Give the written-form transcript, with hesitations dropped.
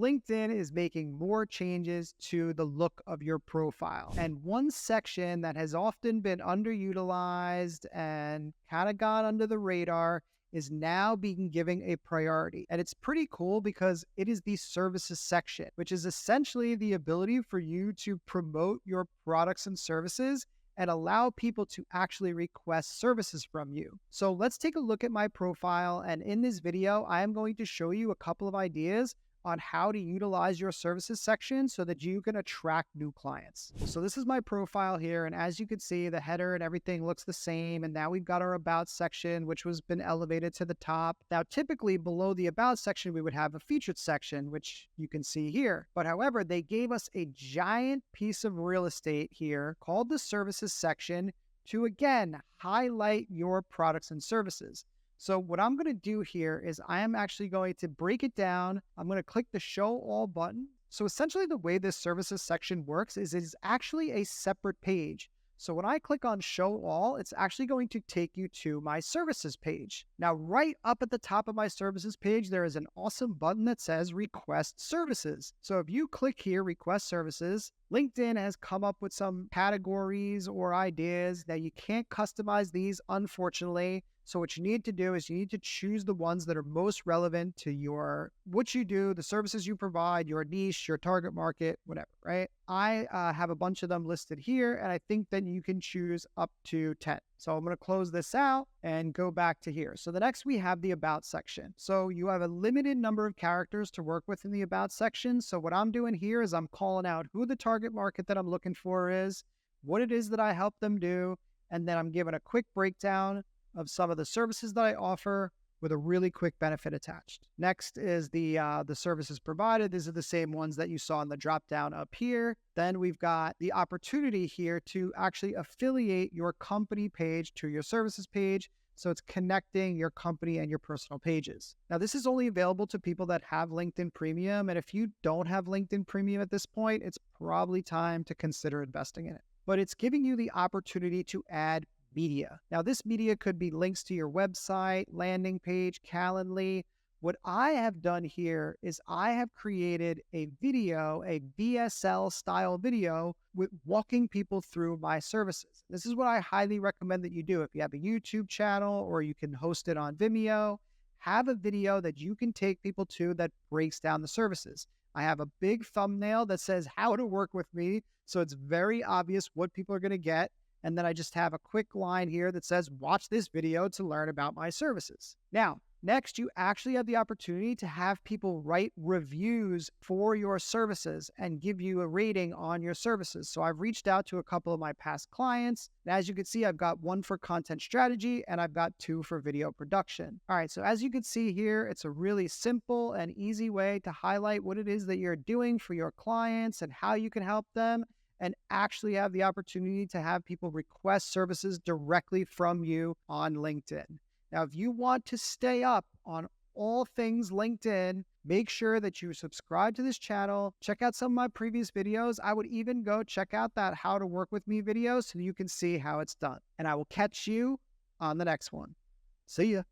LinkedIn is making more changes to the look of your profile. And one section that has often been underutilized and kind of gone under the radar is now being given a priority. And it's pretty cool because it is the services section, which is essentially the ability for you to promote your products and services and allow people to actually request services from you. So let's take a look at my profile. And in this video, I am going to show you a couple of ideas on how to utilize your services section so that you can attract new clients. So this is my profile here. And as you can see, the header and everything looks the same. And now we've got our about section, which was been elevated to the top. Now, typically below the about section, we would have a featured section, which you can see here. But however, they gave us a giant piece of real estate here called the services section to, again, highlight your products and services. So what I'm going to do here is I am actually going to break it down. I'm going to click the show all button. So essentially the way this services section works is it's actually a separate page. So when I click on show all, it's actually going to take you to my services page. Now, right up at the top of my services page, there is an awesome button that says request services. So if you click here, request services, LinkedIn has come up with some categories or ideas that you can't customize these, unfortunately. So what you need to do is you need to choose the ones that are most relevant to what you do, the services you provide, your niche, your target market, whatever, right? I have a bunch of them listed here, and I think that you can choose up to 10. So I'm going to close this out and go back to here. So the next we have the about section. So you have a limited number of characters to work with in the about section. So what I'm doing here is I'm calling out who the target market that I'm looking for is, what it is that I help them do, and then I'm giving a quick breakdown of some of the services that I offer with a really quick benefit attached. Next is the services provided. These are the same ones that you saw in the drop down up here. Then we've got the opportunity here to actually affiliate your company page to your services page. So it's connecting your company and your personal pages. Now, this is only available to people that have LinkedIn Premium. And if you don't have LinkedIn Premium at this point, it's probably time to consider investing in it. But it's giving you the opportunity to add media. Now, this media could be links to your website, landing page, Calendly. What I have done here is I have created a video, a VSL style video with walking people through my services. This is what I highly recommend that you do. If you have a YouTube channel or you can host it on Vimeo, have a video that you can take people to that breaks down the services. I have a big thumbnail that says how to work with me. So it's very obvious what people are going to get. And then I just have a quick line here that says, watch this video to learn about my services. Now, next, you actually have the opportunity to have people write reviews for your services and give you a rating on your services. So I've reached out to a couple of my past clients. And as you can see, I've got one for content strategy and I've got 2 for video production. All right, so as you can see here, it's a really simple and easy way to highlight what it is that you're doing for your clients and how you can help them, and actually have the opportunity to have people request services directly from you on LinkedIn. Now, if you want to stay up on all things LinkedIn, make sure that you subscribe to this channel, check out some of my previous videos. I would even go check out that how to work with me video so you can see how it's done. And I will catch you on the next one. See ya.